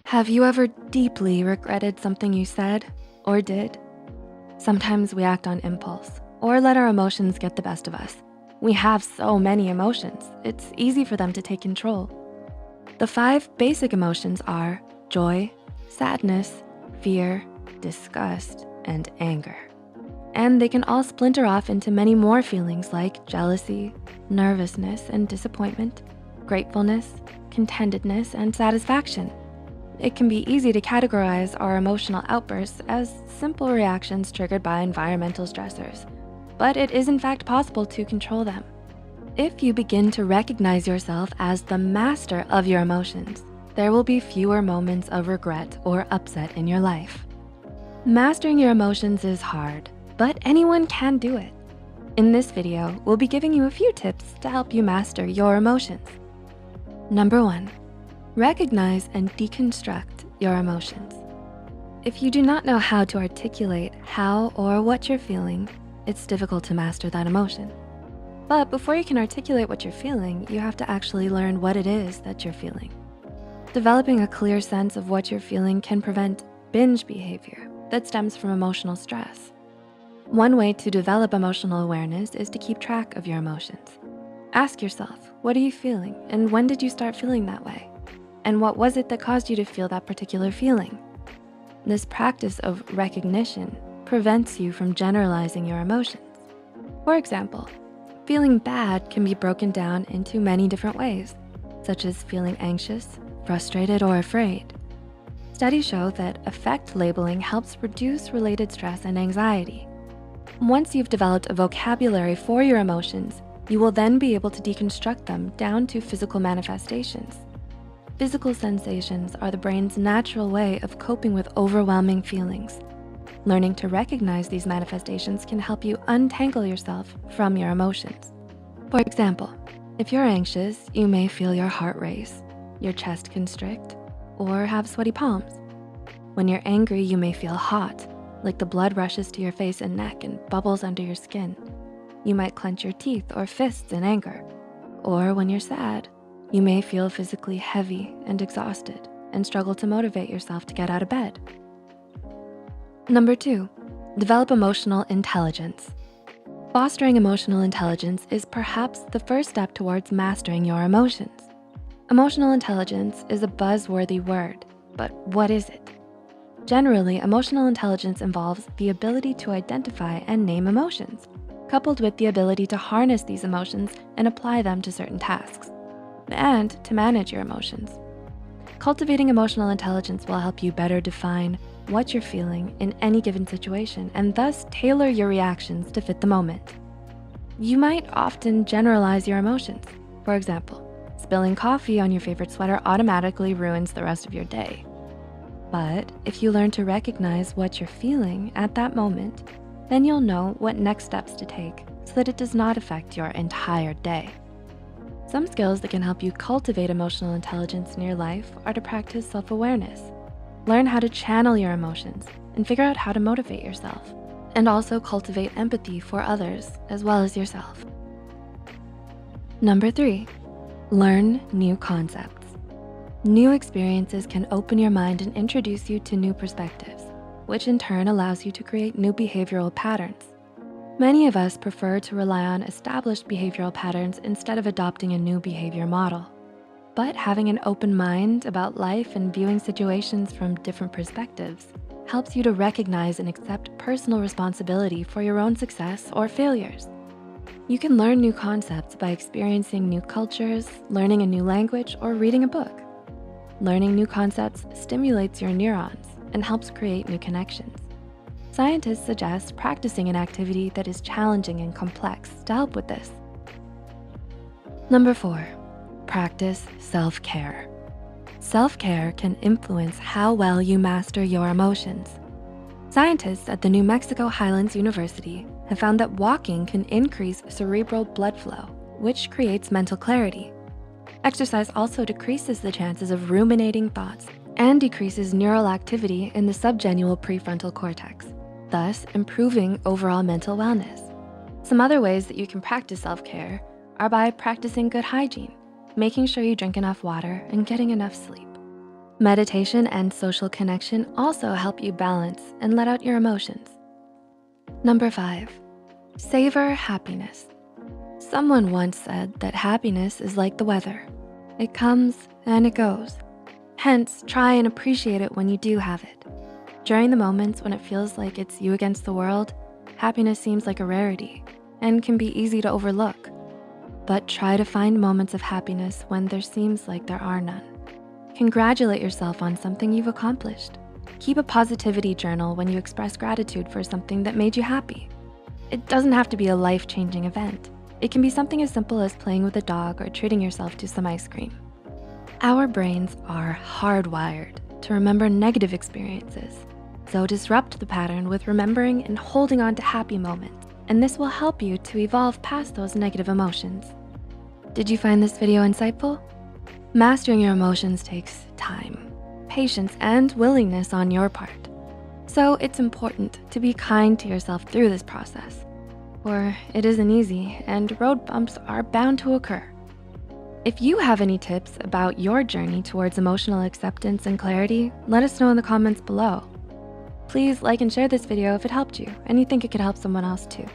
Have you ever deeply regretted something you said or did? Sometimes we act on impulse or let our emotions get the best of us. We have so many emotions, it's easy for them to take control. The 5 basic emotions are joy, sadness, fear, disgust, and anger. And they can all splinter off into many more feelings like jealousy, nervousness and disappointment, gratefulness, contentedness, and satisfaction. It can be easy to categorize our emotional outbursts as simple reactions triggered by environmental stressors, but it is in fact possible to control them. If you begin to recognize yourself as the master of your emotions, there will be fewer moments of regret or upset in your life. Mastering your emotions is hard, but anyone can do it. In this video, we'll be giving you a few tips to help you master your emotions. Number 1. Recognize and deconstruct your emotions. If you do not know how to articulate how or what you're feeling, it's difficult to master that emotion. But before you can articulate what you're feeling, you have to actually learn what it is that you're feeling. Developing a clear sense of what you're feeling can prevent binge behavior that stems from emotional stress. One way to develop emotional awareness is to keep track of your emotions. Ask yourself, what are you feeling and when did you start feeling that way? And what was it that caused you to feel that particular feeling? This practice of recognition prevents you from generalizing your emotions. For example, feeling bad can be broken down into many different ways, such as feeling anxious, frustrated, or afraid. Studies show that affect labeling helps reduce related stress and anxiety. Once you've developed a vocabulary for your emotions, you will then be able to deconstruct them down to physical manifestations. Physical sensations are the brain's natural way of coping with overwhelming feelings. Learning to recognize these manifestations can help you untangle yourself from your emotions. For example, if you're anxious, you may feel your heart race, your chest constrict, or have sweaty palms. When you're angry, you may feel hot, like the blood rushes to your face and neck and bubbles under your skin. You might clench your teeth or fists in anger. Or when you're sad, you may feel physically heavy and exhausted and struggle to motivate yourself to get out of bed. Number 2, develop emotional intelligence. Fostering emotional intelligence is perhaps the first step towards mastering your emotions. Emotional intelligence is a buzzworthy word, but what is it? Generally, emotional intelligence involves the ability to identify and name emotions, coupled with the ability to harness these emotions and apply them to certain tasks, and to manage your emotions. Cultivating emotional intelligence will help you better define what you're feeling in any given situation and thus tailor your reactions to fit the moment. You might often generalize your emotions. For example, spilling coffee on your favorite sweater automatically ruins the rest of your day. But if you learn to recognize what you're feeling at that moment, then you'll know what next steps to take so that it does not affect your entire day. Some skills that can help you cultivate emotional intelligence in your life are to practice self-awareness, learn how to channel your emotions, and figure out how to motivate yourself, and also cultivate empathy for others as well as yourself. Number 3, learn new concepts. New experiences can open your mind and introduce you to new perspectives, which in turn allows you to create new behavioral patterns. Many of us prefer to rely on established behavioral patterns instead of adopting a new behavior model. But having an open mind about life and viewing situations from different perspectives helps you to recognize and accept personal responsibility for your own success or failures. You can learn new concepts by experiencing new cultures, learning a new language, or reading a book. Learning new concepts stimulates your neurons and helps create new connections. Scientists suggest practicing an activity that is challenging and complex to help with this. Number 4, practice self-care. Self-care can influence how well you master your emotions. Scientists at the New Mexico Highlands University have found that walking can increase cerebral blood flow, which creates mental clarity. Exercise also decreases the chances of ruminating thoughts and decreases neural activity in the subgenual prefrontal cortex, thus improving overall mental wellness. Some other ways that you can practice self-care are by practicing good hygiene, making sure you drink enough water and getting enough sleep. Meditation and social connection also help you balance and let out your emotions. Number 5, savor happiness. Someone once said that happiness is like the weather. It comes and it goes. Hence, try and appreciate it when you do have it. During the moments when it feels like it's you against the world, happiness seems like a rarity and can be easy to overlook. But try to find moments of happiness when there seems like there are none. Congratulate yourself on something you've accomplished. Keep a positivity journal when you express gratitude for something that made you happy. It doesn't have to be a life-changing event. It can be something as simple as playing with a dog or treating yourself to some ice cream. Our brains are hardwired to remember negative experiences. So disrupt the pattern with remembering and holding on to happy moments, and this will help you to evolve past those negative emotions. Did you find this video insightful? Mastering your emotions takes time, patience, and willingness on your part. So it's important to be kind to yourself through this process, for it isn't easy and road bumps are bound to occur. If you have any tips about your journey towards emotional acceptance and clarity, let us know in the comments below. Please like and share this video if it helped you and you think it could help someone else too.